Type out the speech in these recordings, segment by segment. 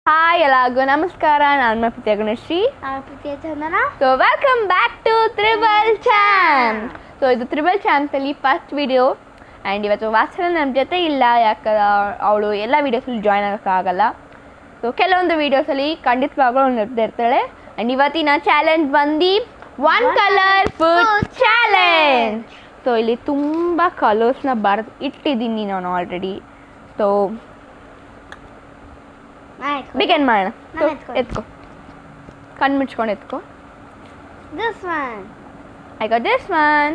Hi ಎಲ್ಲರಿಗೂ ನಮಸ್ಕಾರ. ನಾನು ಪ್ರೀತಿಯ Gunashree. So welcome back to triple charm. So ಇದು ತ್ರಿಬಲ್ ಚಾಮ್ಸಲ್ಲಿ ಫಸ್ಟ್ ವಿಡಿಯೋ ಆ್ಯಂಡ್ ಇವತ್ತು ವಾತ್ಸಲ್ಯ ನಮ್ಮ ಜೊತೆ ಇಲ್ಲ, ಯಾಕಂದ್ರೆ ಅವಳು ಎಲ್ಲ ವೀಡಿಯೋಸಲ್ಲಿ ಜಾಯ್ನ್ ಆಗೋಕ್ಕಾಗಲ್ಲ. ಸೊ ಕೆಲವೊಂದು ವೀಡಿಯೋಸಲ್ಲಿ ಖಂಡಿತವಾಗ್ಲೂ ಅವಳು ಇರ್ತಾಳೆ. ಆ್ಯಂಡ್ ಇವತ್ತಿನ ಚಾಲೆಂಜ್ ಬಂದು one colour food challenge. So ಇಲ್ಲಿ ತುಂಬ ಕಲರ್ಸ್ನ ಬರೆದು ಇಟ್ಟಿದ್ದೀನಿ ನಾನು ಆಲ್ರೆಡಿ. ಸೊ ಬಿಗಿನ್ ಮಾಡೋಣ. ಎತ್ಕೋ, ಕಣ್ಣು ಮುಚ್ಕೊಂಡು ಎತ್ಕೋ. This one. I got this one.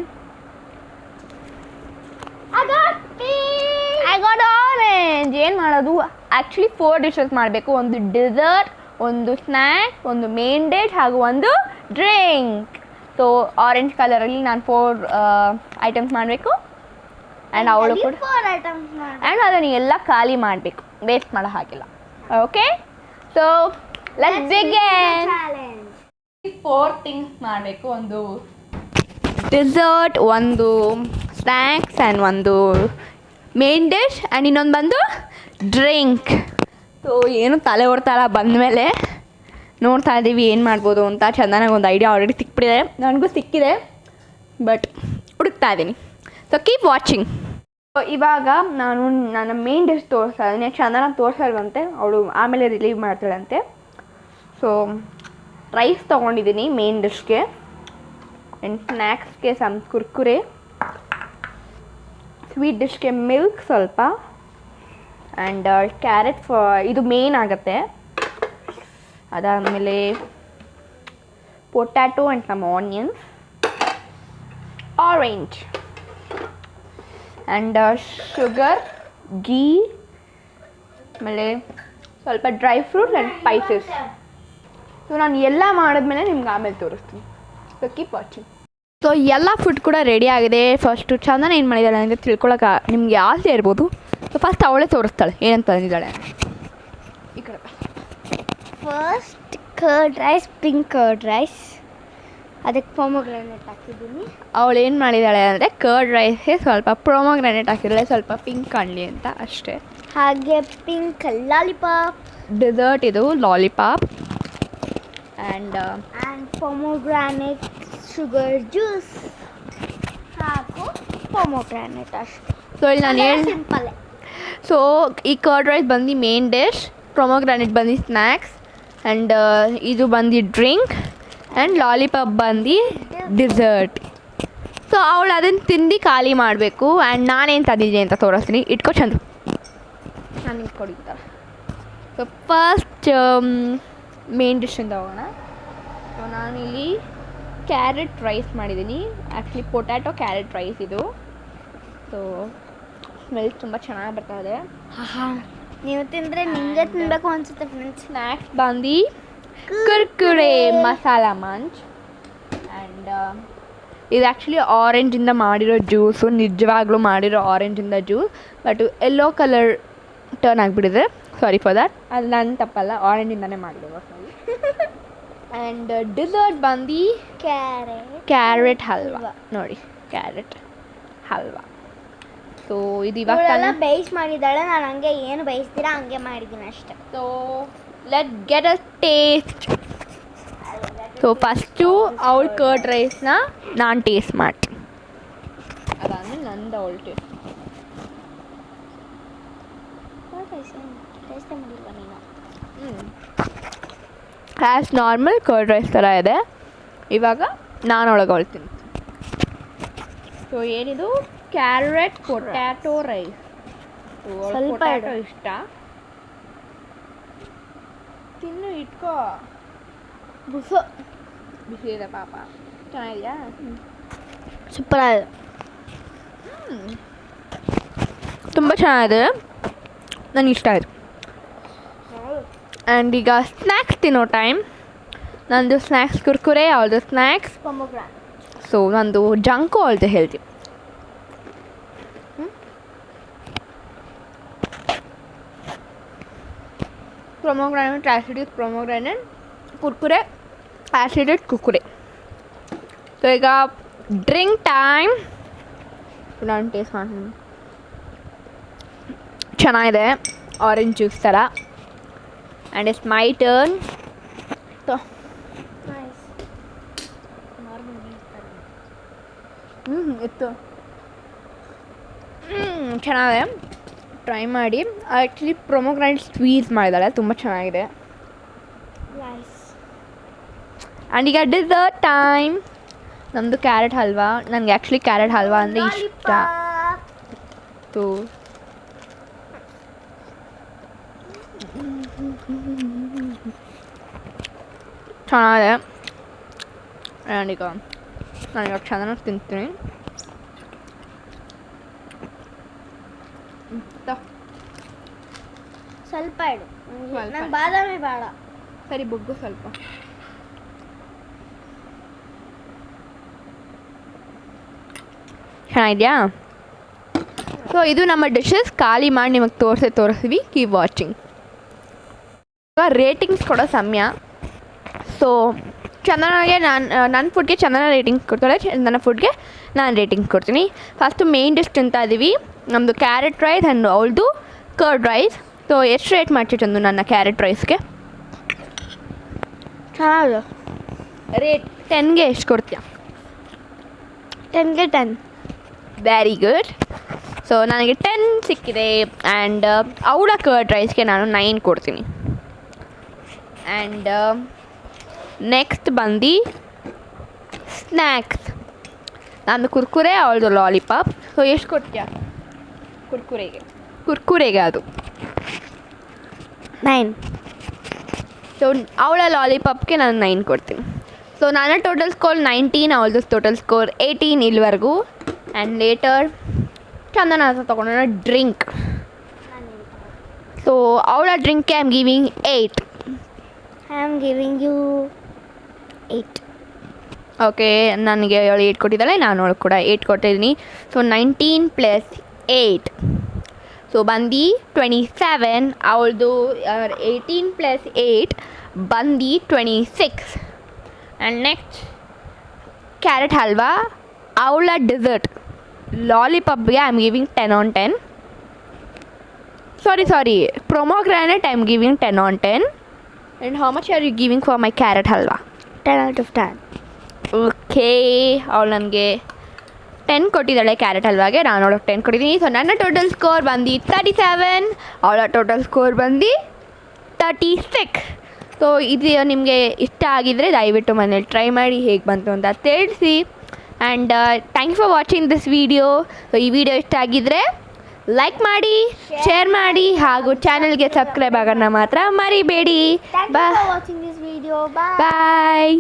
I got pink. I got orange. ಏನು ಮಾಡೋದು? ಆ್ಯಕ್ಚುಲಿ 4 ಡಿಶಸ್ ಮಾಡಬೇಕು. ಒಂದು ಡೆಸರ್ಟ್, ಒಂದು ಸ್ನ್ಯಾಕ್, ಒಂದು ಮೇನ್ ಡಿಶ್ ಹಾಗೂ ಒಂದು ಡ್ರಿಂಕ್. ಸೊ ಆರೆಂಜ್ ಕಲರಲ್ಲಿ ನಾನು 4 ಐಟಮ್ಸ್ ಮಾಡಬೇಕು. ಆ್ಯಂಡ್ ಅವಳು ಕೂಡ 4 items. ಆ್ಯಂಡ್ ಅದನ್ನು ಎಲ್ಲ ಖಾಲಿ ಮಾಡಬೇಕು, ವೇಸ್ಟ್ ಮಾಡೋ ಹಾಗಿಲ್ಲ. Okay, so let's begin. Challenge. 4 things ಮಾಡಬೇಕು. ಒಂದು ಡೆಸರ್ಟ್, ಒಂದು ಸ್ನ್ಯಾಕ್ಸ್ ಆ್ಯಂಡ್ ಒಂದು ಮೇನ್ ಡಿಶ್ ಆ್ಯಂಡ್ ಇನ್ನೊಂದು ಬಂದು ಡ್ರಿಂಕ್. ಸೊ ಏನು ತಲೆ ಓಡ್ತಾರ ಬಂದಮೇಲೆ ನೋಡ್ತಾ ಇದ್ದೀವಿ ಏನು ಮಾಡ್ಬೋದು ಅಂತ. ಚೆನ್ನಾಗಿ ಒಂದು ಐಡಿಯಾ ಆಲ್ರೆಡಿ ಸಿಕ್ಬಿಟ್ಟಿದೆ, ನನಗೂ ಸಿಕ್ಕಿದೆ, ಬಟ್ ಹುಡುಕ್ತಾ ಇದ್ದೀನಿ. So keep watching. ಇವಾಗ ನಾನು ನನ್ನ ಮೇನ್ ಡಿಶ್ ತೋರಿಸ್ತಾ ಇದ್ದೀನಿ. ಚಂದನ ತೋರಿಸಲ್ವಂತೆ, ಅವಳು ಆಮೇಲೆ ರಿಲೀವ್ ಮಾಡ್ತಾಳಂತೆ. ಸೊ ರೈಸ್ ತೊಗೊಂಡಿದ್ದೀನಿ ಮೇನ್ ಡಿಶ್ಗೆ, ಆ್ಯಂಡ್ ಸ್ನ್ಯಾಕ್ಸ್ಗೆ ಕುರ್ಕುರೆ, ಸ್ವೀಟ್ ಡಿಶ್ಗೆ ಮಿಲ್ಕ್ ಸ್ವಲ್ಪ, ಆ್ಯಂಡ್ ಕ್ಯಾರೆಟ್ ಇದು ಮೇನ್ ಆಗುತ್ತೆ. ಅದಾದಮೇಲೆ potato and some onions, orange and sugar, ghee, ಆಮೇಲೆ ಸ್ವಲ್ಪ dry fruits and spices. So ನಾನು ಎಲ್ಲ ಮಾಡಿದ್ಮೇಲೆ ನಿಮ್ಗೆ ಆಮೇಲೆ ತೋರಿಸ್ತೀನಿ. So keep watching. ಸೊ ಎಲ್ಲ ಫುಡ್ ಕೂಡ ರೆಡಿ ಆಗಿದೆ. ಫಸ್ಟು ಚಂದನ ಏನು ಮಾಡಿದ್ದಾಳೆ ಅಂದರೆ ತಿಳ್ಕೊಳಕ್ಕೆ ನಿಮ್ಗೆ ಆಸೆ ಇರ್ಬೋದು. ಸೊ ಫಸ್ಟ್ ಅವಳೇ ತೋರಿಸ್ತಾಳೆ ಏನಂತ ತಂದಿದ್ದಾಳೆ. ಈ ಕಡೆ First curd rice, pink curd rice. ಅದಕ್ಕೆ ಪೊಮೊಗ್ರಾನೇಟ್ ಹಾಕಿದ್ದೀನಿ. ಅವಳು ಏನು ಮಾಡಿದ್ದಾಳೆ ಅಂದರೆ ಕರ್ಡ್ ರೈಸ್ಗೆ ಸ್ವಲ್ಪ ಪ್ರೊಮೊಗ್ರಾನೇಟ್ ಹಾಕಿದ್ದಾಳೆ, ಸ್ವಲ್ಪ ಪಿಂಕ್ ಕಾಣಲಿ ಅಂತ ಅಷ್ಟೇ. ಹಾಗೆ ಪಿಂಕ್ ಲಾಲಿಪಾಪ್ ಡೆಸರ್ಟ್ ಇದು ಲಾಲಿಪಾಪ್ ಆ್ಯಂಡ್ ಪೊಮೊಗ್ರಾನೇಟ್ ಶುಗರ್ ಜ್ಯೂಸ್ ಹಾಗೂ ಪೊಮೊಗ್ರಾನೇಟ್ ಅಷ್ಟೇ. ಸೊ ಇಲ್ಲಿ ನಾನು ಸಿಂಪಲ್. ಸೊ ಈ ಕರ್ಡ್ ರೈಸ್ ಬಂದು ಮೇನ್ ಡಿಶ್, ಪ್ರೊಮೊಗ್ರಾನೇಟ್ ಬಂದು ಸ್ನ್ಯಾಕ್ಸ್, ಆ್ಯಂಡ್ ಇದು ಬಂದು ಡ್ರಿಂಕ್, ಆ್ಯಂಡ್ ಲಾಲಿಪಾಪ್ ಬಂದು ಡಿಸರ್ಟ್. ಸೊ ಅವಳು ಅದನ್ನು ತಿಂದು ಖಾಲಿ ಮಾಡಬೇಕು. ಆ್ಯಂಡ್ ನಾನೇನು ತಂದಿದ್ದೀನಿ ಅಂತ ತೋರಿಸ್ತೀನಿ. ಇಟ್ಕೊ ಚಂದ, ನಾನು ಇಟ್ಕೊಡಿದ್ದಾರೆ. ಸೊ ಫಸ್ಟ್ ಮೇನ್ ಡಿಶಿಂದ ಹೋಗೋಣ. ಸೊ ನಾನಿಲ್ಲಿ ಕ್ಯಾರೆಟ್ ರೈಸ್ ಮಾಡಿದ್ದೀನಿ. ಆ್ಯಕ್ಚುಲಿ ಪೊಟ್ಯಾಟೊ ಕ್ಯಾರೆಟ್ ರೈಸ್ ಇದು. ಸೊ ಸ್ಮೆಲ್ ತುಂಬ ಚೆನ್ನಾಗಿ ಬರ್ತಾ ಇದೆ. ನೀವು ತಿಂದರೆ ನಿಮಗೆ ತಿನ್ನಬೇಕು ಅನಿಸುತ್ತೆ ಫ್ರೆಂಡ್ಸ್. ಸ್ನ್ಯಾಕ್ಸ್ ಬಂದು ಕುರ್ಕುರೆ ಮಸಾಲ ಮಂಚ್, ಆ್ಯಂಡ್ ಇದು ಆ್ಯಕ್ಚುಲಿ ಆರೆಂಜಿಂದ ಮಾಡಿರೋ ಜ್ಯೂಸು, ನಿಜವಾಗ್ಲೂ ಮಾಡಿರೋ ಆರೆಂಜಿಂದ juice, but yellow colour turn ಆಗಿಬಿಟ್ಟಿದೆ. ಸಾರಿ ಫಾರ್ ದ್ಯಾಟ್, ಅದು ನನ್ನ ತಪ್ಪಲ್ಲ, ಆರೆಂಜಿಂದನೇ ಮಾಡಿರೋ ಸಾರಿ. ಆ್ಯಂಡ್ ಡಿಸರ್ಟ್ ಬಂದು ಕ್ಯಾರೆಟ್ ಹಲ್ವಾ. ನೋಡಿ, ಕ್ಯಾರೆಟ್ ಹಲ್ವಾ. ಸೊ ಇದು ಇವಾಗ ಬೇಯಿಸಿ ಮಾಡಿದ್ದಾಳೆ. ನಾನು ಹಂಗೆ ಏನು ಬೇಯಿಸ್ತೀರಾ ಹಂಗೆ ಮಾಡಿದ್ದೀನಿ ಅಷ್ಟೆ. So let get a taste. So first ಅವಳ ಕರ್ಡ್ ರೈಸ್ನ ನಾನು ಟೇಸ್ಟ್ ಮಾಡ್ತೀನಿ, ಅದಾದಮೇಲೆ ನಂದು ಅವಳು taste. As normal curd rice ಥರ ಇದೆ. ಇವಾಗ ನಾನು ಒಳಗೆ ಹೊಳ್ತೀನಿ. ಸೊ ಏನಿದು ಕ್ಯಾರೆಟ್ ಪೊಟ್ಯಾಟೊ ರೈಸ್. ಸ್ವಲ್ಪ ಪೊಟ್ಯಾಟೊ ಇಷ್ಟ, ತಿನ್ನು, ಇಟ್ಕೋ. ಬಿಸಿ ಇದೆ ಪಾಪ. ಚೆನ್ನಾಗಿದೆಯಾ? ಸೂಪರ್ ಆಗಿದೆ. ತುಂಬ ಚೆನ್ನಾಗಿದೆ, ನನಗೆ ಇಷ್ಟ ಆಯಿತು. ಆ್ಯಂಡ್ ಈಗ ಸ್ನ್ಯಾಕ್ಸ್ ತಿನ್ನೋ ಟೈಮ್. ನಂದು ಸ್ನ್ಯಾಕ್ಸ್ ಕುರ್ಕುರೆ, ಅವಳದು ಸ್ನ್ಯಾಕ್ಸ್ ಪೊಮೊಗ್ರಾನೇಟ್. ಸೊ ನಂದು ಜಂಕು, ಅವಳದು healthy. Pomegranate acid pomegranate, Kurkure acid Kurkure. So ಈಗ ಡ್ರಿಂಕ್ ಟೈಮ್. ನಾನು ಟೇಸ್ಟ್ ಮಾಡ್ತೀನಿ. ಚೆನ್ನಾಗಿದೆ, ಆರೆಂಜ್ ಜ್ಯೂಸ್ ಥರ. And it's my turn. ಇತ್ತು ಚೆನ್ನಾಗಿದೆ, ಟ್ರೈ ಮಾಡಿ. ಆ್ಯಕ್ಚುಲಿ ಪ್ರೊಮೊಗ್ರಾನೇಟ್ ಸ್ಕ್ವೀಸ್ ಮಾಡಿದ್ದಾಳೆ, ತುಂಬ ಚೆನ್ನಾಗಿದೆ. ಆ್ಯಂಡ್ ಈಗ ಡಿಸರ್ಟ್ ಟೈಮ್. ನಮ್ಮದು ಕ್ಯಾರೆಟ್ ಹಲ್ವಾ. ನನಗೆ ಆ್ಯಕ್ಚುಲಿ ಕ್ಯಾರೆಟ್ ಹಲ್ವಾ ಅಂದರೆ ಇಷ್ಟ. ಸೊ ಚೆನ್ನಾಗಿದೆ. ಆ್ಯಂಡ್ ಈಗ ನಾನು ಚೆನ್ನಾಗಿ ತಿಂತೀನಿ. ಸ್ವಲ್ಪ ಇಡು, ನಂಗೆ ಬಾದಾಮಿ ಬೇಡ. ಸರಿ, ಬೊಗ್ಗು ಸ್ವಲ್ಪ. ಚೆನ್ನಾಗಿದೆಯಾ? ಸೊ ಇದು ನಮ್ಮ ಡಿಶಸ್ ಖಾಲಿ ಮಾಡಿ ನಿಮಗೆ ತೋರಿಸ್ತೀವಿ. Keep watching. ಇವಾಗ ರೇಟಿಂಗ್ಸ್ ಕೊಡೋ ಸಮಯ. ಸೊ ಚಂದನಾಗೆ ನನ್ನ ಫುಡ್ಗೆ ಚಂದನ ರೇಟಿಂಗ್ಸ್ ಕೊಡ್ತಾಳೆ, ನನ್ನ ಫುಡ್ಗೆ ನಾನು ರೇಟಿಂಗ್ಸ್ ಕೊಡ್ತೀನಿ. ಫಸ್ಟು ಮೇನ್ ಡಿಶ್ ತಿಂತಾ ಇದ್ದೀವಿ. ನಮ್ಮದು ಕ್ಯಾರೆಟ್ ರೈಸ್ ಆ್ಯಂಡ್ ಅವಳದು ಕರ್ಡ್ ರೈಸ್. ಸೊ ಎಷ್ಟು ರೇಟ್ ಮಾಡ್ತೀವಿ ಚಂದು ನನ್ನ ಕ್ಯಾರೆಟ್ ರೈಸ್ಗೆ? ಚೆನ್ನಾಗಿದೆ. ರೇಟ್ 10ಗೆ ಎಷ್ಟು ಕೊಡ್ತೀಯಾ? 10ಗೆ 10. Very good. ಸೊ ನನಗೆ 10 ಸಿಕ್ಕಿದೆ. ಆ್ಯಂಡ್ ಅವಳ ಕರ್ಡ್ ರೈಸ್ಗೆ ನಾನು 9 ಕೊಡ್ತೀನಿ. ಆ್ಯಂಡ್ ನೆಕ್ಸ್ಟ್ ಬಂದು ಸ್ನ್ಯಾಕ್ಸ್. ನಂದು ಕುರ್ಕುರೆ, ಅವಳದು ಲಾಲಿಪಾಪ್. ಸೊ ಎಷ್ಟು ಕೊಡ್ತೀಯಾ ಕುರ್ಕುರೆಗೆ? ಅದು 9. ಸೊ ಅವಳ ಲಾಲಿಪಾಪ್ಗೆ ನಾನು 9 ಕೊಡ್ತೀನಿ. ಸೊ ನನ್ನ ಟೋಟಲ್ ಸ್ಕೋರ್ 19, ಅವಳದು ಟೋಟಲ್ ಸ್ಕೋರ್ 18 ಇಲ್ಲಿವರೆಗೂ. ಆ್ಯಂಡ್ ಲೇಟರ್ ಚಂದನ ತೊಗೊಂಡ ಡ್ರಿಂಕ್. ಸೊ ಅವಳ ಡ್ರಿಂಕ್ಗೆ I am giving 8. I am giving you 8. Okay, ನನಗೆ ಅವಳು 8 ಕೊಟ್ಟಿದ್ದಾಳೆ, ನಾನು ಅವಳು ಕೂಡ 8 ಕೊಟ್ಟಿದ್ದೀನಿ. ಸೊ 19 + 8 ಸೊ ಬಂದು 27. ಅವಳದು 18 + 8 ಬಂದು 26. And next carrot halwa. ಅವಳ ಡೆಸರ್ಟ್ ಲಾಲಿಪಾಪ್ಗೆ I am giving 10 on 10. Sorry pomegranate I am giving 10 on 10. And how much are you giving for my carrot halwa? 10 out of 10. Okay, ಅವಳು ನನಗೆ 10 ಕೊಟ್ಟಿದ್ದಾಳೆ ಕ್ಯಾರೆಟ್ ಹಲ್ವಾಗೆ, ನಾನು ಅವಳಿಗೆ 10 ಕೊಟ್ಟಿದ್ದೀನಿ. ಸೊ ನನ್ನ ಟೋಟಲ್ ಸ್ಕೋರ್ ಬಂದು 37, ಅವಳ ಟೋಟಲ್ ಸ್ಕೋರ್ ಬಂದು 36. ಸೊ ಇದು ನಿಮಗೆ ಇಷ್ಟ ಆಗಿದ್ದರೆ ದಯವಿಟ್ಟು ಮನೇಲಿ ಟ್ರೈ ಮಾಡಿ ಹೇಗೆ ಬಂತು ಅಂತ ತಿಳಿಸಿ. And thank you for watching this video. So ಈ ವಿಡಿಯೋ ಇಷ್ಟ ಆಗಿದ್ದರೆ ಲೈಕ್ ಮಾಡಿ, ಶೇರ್ ಮಾಡಿ, ಹಾಗೂ ಚಾನಲ್ಗೆ ಸಬ್ಸ್ಕ್ರೈಬ್ ಆಗೋಣ ಮಾತ್ರ ಮರಿಬೇಡಿ. Thank you for watching this video. Bye. Bye.